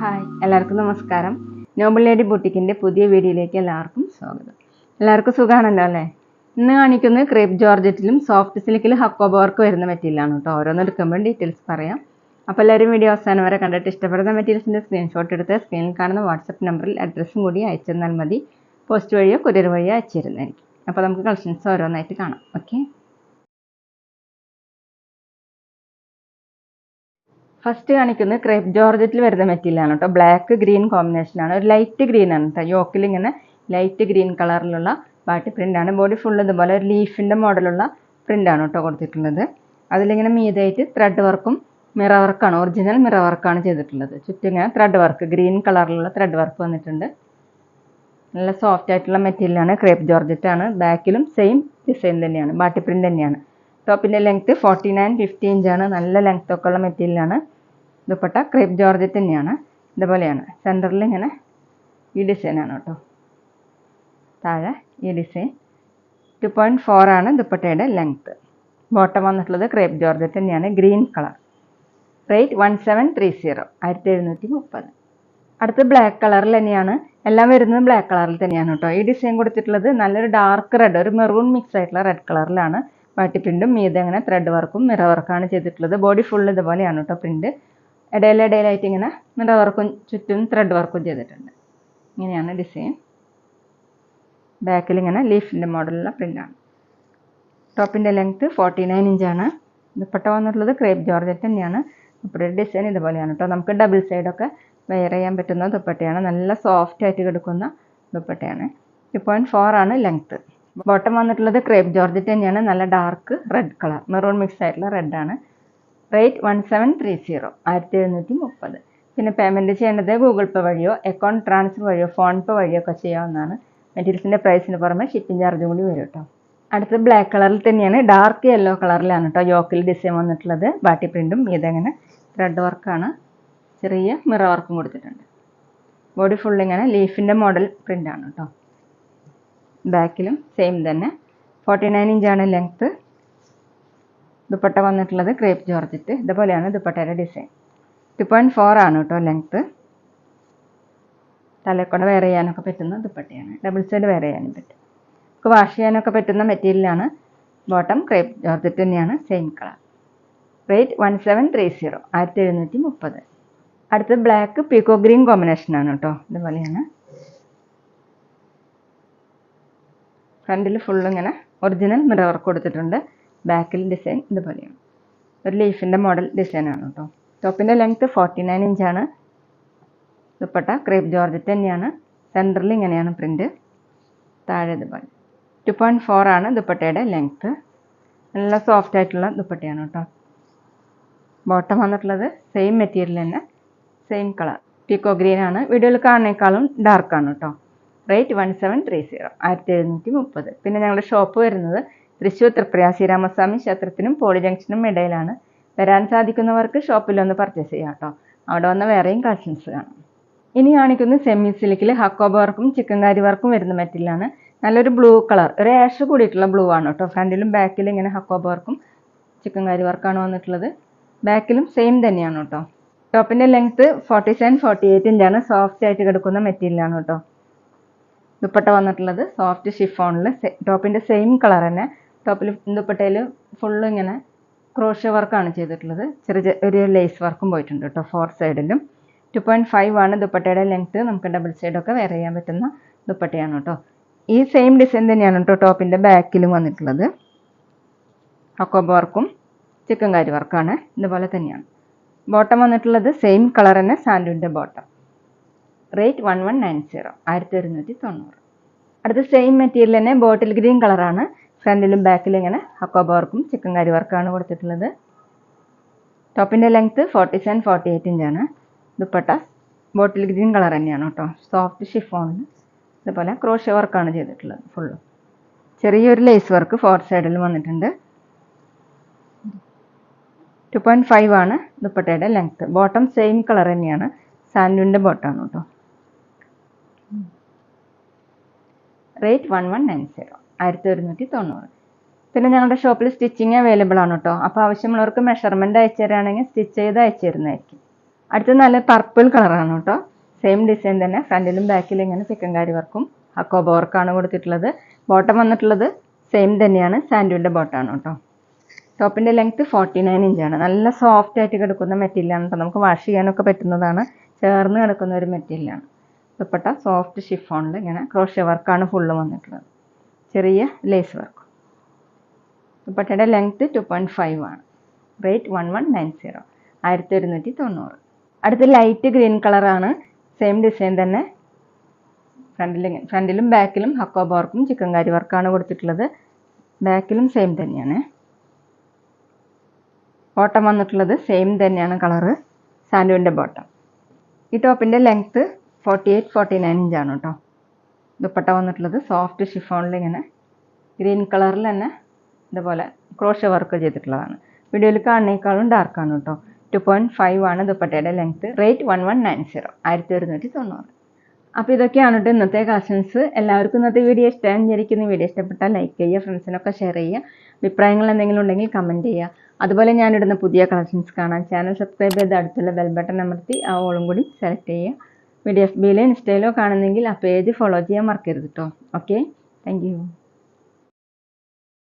Hi, എല്ലാവർക്കും നമസ്കാരം. Noble lady ബുട്ടിക്കിൻ്റെ പുതിയ വീഡിയോയിലേക്ക് എല്ലാവർക്കും സ്വാഗതം. എല്ലാവർക്കും സുഖമാണല്ലോ അല്ലേ? ഇന്ന് കാണിക്കുന്നത് ക്രേപ്പ് ജോർജറ്റിലും സോഫ്റ്റ് സിൽക്കിലും ഹക്കോബ വർക്ക് വരുന്ന മെറ്റീരിയലാണ് കേട്ടോ. ഓരോന്ന് എടുക്കുമ്പോൾ ഡീറ്റെയിൽസ് പറയാം. അപ്പോൾ എല്ലാവരും വീഡിയോ അവസാനം വരെ കണ്ടിട്ട് ഇഷ്ടപ്പെടുന്ന മെറ്റീരിയൽസിൻ്റെ സ്ക്രീൻഷോട്ട് എടുത്ത് സ്ക്രീനിൽ കാണുന്ന വാട്സപ്പ് നമ്പറിൽ അഡ്രസ്സും കൂടി അയച്ചു തന്നാൽ മതി. പോസ്റ്റ് വഴിയോ കൊറിയർ വഴിയോ അയച്ചു തരുന്നതായിരിക്കും. അപ്പോൾ നമുക്ക് കളക്ഷൻസ് ഓരോന്നായിട്ട് കാണാം. ഓക്കെ, ഫസ്റ്റ് കാണിക്കുന്നത് ക്രേപ്പ് ജോർജറ്റിൽ വരുന്ന മെറ്റീരിയലാണ് കേട്ടോ. ബ്ലാക്ക് ഗ്രീൻ കോമ്പിനേഷനാണ്. ഒരു ലൈറ്റ് ഗ്രീൻ ആണ് കേട്ടോ. യോക്കിൽ ഇങ്ങനെ ലൈറ്റ് ഗ്രീൻ കളറിലുള്ള ബാട്ടി പ്രിൻ്റാണ്. ബോഡി ഫുള്ള് ഇതുപോലെ ഒരു ലീഫിൻ്റെ മോഡലുള്ള പ്രിൻ്റാണ് കേട്ടോ കൊടുത്തിട്ടുള്ളത്. അതിലിങ്ങനെ മീതായിട്ട് ത്രെഡ് വർക്കും മിറർ വർക്കാണ്, ഒറിജിനൽ മിറർ വർക്കാണ് ചെയ്തിട്ടുള്ളത്. ചുറ്റും ഇങ്ങനെ ത്രെഡ് വർക്ക്, ഗ്രീൻ കളറിലുള്ള ത്രെഡ് വർക്ക് വന്നിട്ടുണ്ട്. നല്ല സോഫ്റ്റ് ആയിട്ടുള്ള മെറ്റീരിയലാണ്. ക്രേപ്പ് ജോർജറ്റാണ്. ബാക്കിലും സെയിം ഡിസൈൻ തന്നെയാണ്, ബാട്ടി പ്രിൻ്റ് തന്നെയാണ്. ടോപ്പിൻ്റെ ലെങ്ത്ത് 49-50 ഇഞ്ചാണ്. നല്ല ലെങ്ത് ഒക്കെ ഉള്ള മെറ്റീരിയലാണ്. ദുപ്പട്ട ക്രേപ്പ് ജോർജറ്റ് തന്നെയാണ്. ഇതുപോലെയാണ്. സെൻറ്ററിൽ ഇങ്ങനെ ഈ ഡിസൈനാണ് കേട്ടോ. താഴെ ഈ ഡിസൈൻ 2.4 ആണ് ദുപ്പട്ടയുടെ ലെങ്ത്ത്. ബോട്ടം വന്നിട്ടുള്ളത് ക്രേപ്പ് ജോർജറ്റ് തന്നെയാണ്, ഗ്രീൻ കളർ. റേറ്റ് 1730, 1730. അടുത്ത് ബ്ലാക്ക് കളറിൽ തന്നെയാണ്. എല്ലാം വരുന്നത് ബ്ലാക്ക് കളറിൽ തന്നെയാണ് കേട്ടോ. ഈ ഡിസൈൻ കൊടുത്തിട്ടുള്ളത് നല്ലൊരു ഡാർക്ക് റെഡ്, ഒരു മെറൂൺ മിക്സ് ആയിട്ടുള്ള റെഡ് കളറിലാണ്. ബാട്ടി പ്രിൻറ്റും മീതെ അങ്ങനെ ത്രെഡ് വർക്കും മിറർ വർക്കാണ് ചെയ്തിട്ടുള്ളത്. ബോഡി ഫുൾ ഇതുപോലെയാണ് കേട്ടോ പ്രിൻറ്റ്. ഇടയിലായിട്ട് ഇങ്ങനെ മിറർ വർക്കും ചുറ്റും ത്രെഡ് വർക്കും ചെയ്തിട്ടുണ്ട്. ഇങ്ങനെയാണ് ഡിസൈൻ. ബാക്കിൽ ഇങ്ങനെ ലീഫിൻ്റെ മോഡലുള്ള പ്രിൻ്റാണ്. ടോപ്പിൻ്റെ ലെങ്ത്ത് 49 ഇഞ്ചാണ്. ദുപ്പട്ട വന്നിട്ടുള്ളത് ക്രേപ്പ് ജോർജറ്റ് തന്നെയാണ്. ദുപ്പട്ടയുടെ ഡിസൈൻ ഇതുപോലെയാണ് കേട്ടോ. നമുക്ക് ഡബിൾ സൈഡൊക്കെ വെയർ ചെയ്യാൻ പറ്റുന്ന ദുപ്പട്ടയാണ്. നല്ല സോഫ്റ്റ് ആയിട്ട് കിടക്കുന്ന ദുപ്പട്ടയാണ്. 2.4 ആണ് ലെങ്ത്ത്. ബോട്ടം വന്നിട്ടുള്ളത് ക്രേപ്പ് ജോർജറ്റ് തന്നെയാണ്. നല്ല dark red colour, maroon mix ആയിട്ടുള്ള റെഡാണ്. റേറ്റ് 1730, 1730. പിന്നെ പേയ്മെൻറ്റ് ചെയ്യേണ്ടത് ഗൂഗിൾ പേ വഴിയോ അക്കൗണ്ട് ട്രാൻസ്ഫർ വഴിയോ ഫോൺ പേ വഴിയോ ഒക്കെ ചെയ്യാവുന്നതാണ്. മെറ്റീരിയൽസിൻ്റെ പ്രൈസിന് പുറമെ ഷിപ്പിംഗ് ചാർജും കൂടി വരും കേട്ടോ. അടുത്തത് ബ്ലാക്ക് കളറിൽ തന്നെയാണ്. ഡാർക്ക് യെല്ലോ കളറിലാണ് കേട്ടോ യോക്കിൽ ഡിസൈൻ വന്നിട്ടുള്ളത്. ബാട്ടി പ്രിൻറ്റും ഇതങ്ങനെ ത്രെഡ് വർക്കാണ്. ചെറിയ മിറർ വർക്കും കൊടുത്തിട്ടുണ്ട്. ബോഡി ഫുൾ ഇങ്ങനെ ലീഫിൻ്റെ മോഡൽ പ്രിൻ്റാണ് കേട്ടോ. ബാക്കിലും സെയിം തന്നെ 49 ഇഞ്ചാണ് ലെങ്ത്ത്. ദുപ്പട്ട വന്നിട്ടുള്ളത് ക്രേപ്പ് ജോർജറ്റ്. ഇതുപോലെയാണ് ദുപ്പട്ടയുടെ ഡിസൈൻ. 2.4 ആണ് കേട്ടോ ലെങ്ത്ത്. തലക്കൂടെ വെയർ ചെയ്യാനൊക്കെ പറ്റുന്ന ദുപ്പട്ടയാണ്. ഡബിൾ സൈഡ് വെയർ ചെയ്യാനും പറ്റും. നമുക്ക് വാഷ് ചെയ്യാനൊക്കെ പറ്റുന്ന മെറ്റീരിയലാണ്. ബോട്ടം ക്രേപ്പ് ജോർജറ്റ് തന്നെയാണ്, സെയിം കളർ. റേറ്റ് 1730, 1730. അടുത്തത് ബ്ലാക്ക് പീക്കോ ഗ്രീൻ കോമ്പിനേഷനാണ് കേട്ടോ. ഇതുപോലെയാണ്. ഫ്രണ്ടിൽ ഫുള്ള് ഇങ്ങനെ ഒറിജിനൽ മിറർ വർക്ക് കൊടുത്തിട്ടുണ്ട്. ബാക്കിൽ ഡിസൈൻ ഇതുപോലെയാണ്. ഒരു ലീഫിൻ്റെ മോഡൽ ഡിസൈനാണ് കേട്ടോ. ടോപ്പിൻ്റെ ലെങ്ത്ത് 49 ഇഞ്ചാണ്. ദുപ്പട്ട ക്രേപ്പ് ജോർജറ്റ് തന്നെയാണ്. സെൻറ്ററിൽ ഇങ്ങനെയാണ് പ്രിൻറ്റ്. താഴെ ഇതുപോലെ 2.4 ആണ് ദുപ്പട്ടയുടെ ലെങ്ത്ത്. നല്ല സോഫ്റ്റ് ആയിട്ടുള്ള ദുപ്പട്ടയാണ് കേട്ടോ. ബോട്ടം വന്നിട്ടുള്ളത് സെയിം മെറ്റീരിയൽ തന്നെ, സെയിം കളർ പീക്കോ ഗ്രീൻ ആണ്. വീഡിയോയിൽ കാണുന്നേക്കാളും ഡാർക്കാണ് കേട്ടോ. റേറ്റ് 1730, 1730. പിന്നെ ഞങ്ങളുടെ ഷോപ്പ് വരുന്നത് തൃശ്ശൂർ തൃപ്രയാ ശ്രീരാമസ്വാമി ക്ഷേത്രത്തിനും പോളി ജംഗ്ഷനും ഇടയിലാണ്. വരാൻ സാധിക്കുന്നവർക്ക് ഷോപ്പിലൊന്ന് പർച്ചേസ് ചെയ്യാം കേട്ടോ. അവിടെ വന്ന് വേറെയും കളക്ഷൻസ് കാണാം. ഇനി കാണിക്കുന്നത് സെമി സിൽക്കിൽ ഹക്കോബ വർക്കും ചിക്കൻകാരി വർക്കും വരുന്ന മെറ്റീരിയലാണ്. നല്ലൊരു ബ്ലൂ കളർ, ഒരു ആഷ് കൂടിയിട്ടുള്ള ബ്ലൂ ആണ് കേട്ടോ. ഫ്രണ്ടിലും ബാക്കിലും ഇങ്ങനെ ഹക്കോബ വർക്കും ചിക്കൻകാരി വർക്കാണ് വന്നിട്ടുള്ളത്. ബാക്കിലും സെയിം തന്നെയാണ് കേട്ടോ. ടോപ്പിൻ്റെ ലെങ്ത്ത് 47-48 ഇഞ്ചാണ്. സോഫ്റ്റ് ആയിട്ട് കിടക്കുന്ന മെറ്റീരിയലാണ് കേട്ടോ. ദുപ്പട്ട വന്നിട്ടുള്ളത് സോഫ്റ്റ് ഷിഫോണിൽ ടോപ്പിൻ്റെ സെയിം കളർ തന്നെ. ടോപ്പിൽ ദുപ്പട്ടയിൽ ഫുള്ള് ഇങ്ങനെ ക്രോഷ്യ വർക്കാണ് ചെയ്തിട്ടുള്ളത്. ചെറിയ ഒരു ലേസ് വർക്കും പോയിട്ടുണ്ട് കേട്ടോ 4 സൈഡിലും. 2.5 ആണ് ദുപ്പട്ടയുടെ ലെങ്ത്ത്. നമുക്ക് ഡബിൾ സൈഡൊക്കെ വെയർ ചെയ്യാൻ പറ്റുന്ന ദുപ്പട്ടയാണ് കേട്ടോ. ഈ സെയിം ഡിസൈൻ തന്നെയാണ് കേട്ടോ ടോപ്പിൻ്റെ ബാക്കിലും വന്നിട്ടുള്ളത്. ഹക്കോബ വർക്കും ചിക്കൻകാരി വർക്കാണ്. ഇതുപോലെ തന്നെയാണ്. ബോട്ടം വന്നിട്ടുള്ളത് സെയിം കളർ തന്നെ, സാൻഡുവിൻ്റെ ബോട്ടം. റേറ്റ് 1190, 1190. അടുത്ത സെയിം മെറ്റീരിയൽ തന്നെ ബോട്ടിൽ ഗ്രീൻ കളറാണ്. ഫ്രണ്ടിലും ബാക്കിലും ഇങ്ങനെ ഹക്കോബ വർക്കും ചിക്കൻകാരി വർക്കാണ് കൊടുത്തിട്ടുള്ളത്. ടോപ്പിൻ്റെ ലെങ്ത്ത് 47-48 ഇഞ്ചാണ്. ദുപ്പട്ട ബോട്ടിൽ ഗ്രീൻ കളർ തന്നെയാണ് കേട്ടോ. സോഫ്റ്റ് ഷിഫോണിൽ ഇതുപോലെ ക്രോഷ്യ വർക്കാണ് ചെയ്തിട്ടുള്ളത്. ഫുള്ള് ചെറിയൊരു ലേസ് വർക്ക് 4 സൈഡിലും വന്നിട്ടുണ്ട്. 2.5 ആണ് ദുപ്പട്ടയുടെ ലെങ്ത്ത്. ബോട്ടം സെയിം കളർ തന്നെയാണ്, സാൻഡുവിൻ്റെ ബോട്ടമാണ് കേട്ടോ. റേറ്റ് 1190, 1190. പിന്നെ ഞങ്ങളുടെ ഷോപ്പിൽ സ്റ്റിച്ചിങ് അവൈലബിൾ ആണ് കേട്ടോ. അപ്പോൾ ആവശ്യമുള്ളവർക്ക് മെഷർമെൻറ്റ് അയച്ചു തരാണെങ്കിൽ സ്റ്റിച്ച് ചെയ്ത് അയച്ചു തരുന്നതായിരിക്കും. അടുത്ത നല്ല പർപ്പിൾ കളറാണ് കേട്ടോ. സെയിം ഡിസൈൻ തന്നെ, ഫ്രണ്ടിലും ബാക്കിലും ഇങ്ങനെ ചിക്കൻകാരി വർക്കും ഹക്കോബ വർക്കാണ് കൊടുത്തിട്ടുള്ളത്. ബോട്ടം വന്നിട്ടുള്ളത് സെയിം തന്നെയാണ്, സാൻഡ്വിൻ്റെ ബോട്ടമാണ് കേട്ടോ. ടോപ്പിൻ്റെ ലെങ്ത്ത് 49 ഇഞ്ചാണ്. നല്ല സോഫ്റ്റ് ആയിട്ട് കിടക്കുന്ന മെറ്റീരിയലാണ് കേട്ടോ. നമുക്ക് വാഷ് ചെയ്യാനൊക്കെ പറ്റുന്നതാണ്. ചേർന്ന് കിടക്കുന്ന ഒരു മെറ്റീരിയലാണ്. ദുപ്പട്ട സോഫ്റ്റ് ഷിഫോണിൽ ഇങ്ങനെ ക്രോഷ്യ വർക്കാണ് ഫുള്ള് വന്നിട്ടുള്ളത്. ചെറിയ ലേസ് വർക്ക്. ദുപ്പട്ടയുടെ ലെങ്ത്ത് 2.5 ആണ്. റേറ്റ് 1190, 1190. അടുത്ത ലൈറ്റ് ഗ്രീൻ കളറാണ്. സെയിം ഡിസൈൻ തന്നെ, ഫ്രണ്ടിലും ബാക്കിലും ഹക്കോബ വർക്കും ചിക്കൻകാരി വർക്കാണ് കൊടുത്തിട്ടുള്ളത്. ബാക്കിലും സെയിം തന്നെയാണ്. ബോട്ടം വന്നിട്ടുള്ളത് സെയിം തന്നെയാണ് കളറ്, സാൻഡുവിൻ്റെ ബോട്ടം. ഈ ടോപ്പിൻ്റെ ലെങ്ത്ത് 48-49 ഇഞ്ചാണ് കേട്ടോ. ദുപ്പട്ട വന്നിട്ടുള്ളത് സോഫ്റ്റ് ഷിഫോണിൽ ഇങ്ങനെ ഗ്രീൻ കളറിൽ തന്നെ ഇതുപോലെ ക്രോഷ്യ വർക്ക് ചെയ്തിട്ടുള്ളതാണ്. വീഡിയോയിൽ കാണുന്നേക്കാളും ഡാർക്കാണ് കേട്ടോ. 2.5 ആണ് ദുപ്പട്ടയുടെ ലെങ്ത്ത്. റേറ്റ് 1190, 1190. അപ്പോൾ ഇതൊക്കെയാണ് കേട്ടോ ഇന്നത്തെ കളക്ഷൻസ്. എല്ലാവർക്കും ഇന്നത്തെ വീഡിയോ ഇഷ്ടമായിരിക്കുന്നു. വീഡിയോ ഇഷ്ടപ്പെട്ടാൽ ലൈക്ക് ചെയ്യുക, ഫ്രണ്ട്സിനൊക്കെ ഷെയർ ചെയ്യുക. അഭിപ്രായങ്ങൾ എന്തെങ്കിലും ഉണ്ടെങ്കിൽ കമൻറ്റ് ചെയ്യുക. അതുപോലെ ഞാനിടുന്ന പുതിയ കളക്ഷൻസ് കാണാൻ ചാനൽ സബ്സ്ക്രൈബ് ചെയ്ത് അടുത്തുള്ള ബെൽ ബട്ടൺ അമർത്തി ആ ഓളും കൂടി സെലക്ട് ചെയ്യുക. വീഡിയോ FBയിലോ ഇൻസ്റ്റയിലോ കാണുന്നെങ്കിൽ ആ പേജ് ഫോളോ ചെയ്യാൻ മറക്കരുത് കേട്ടോ. Okay, thank you.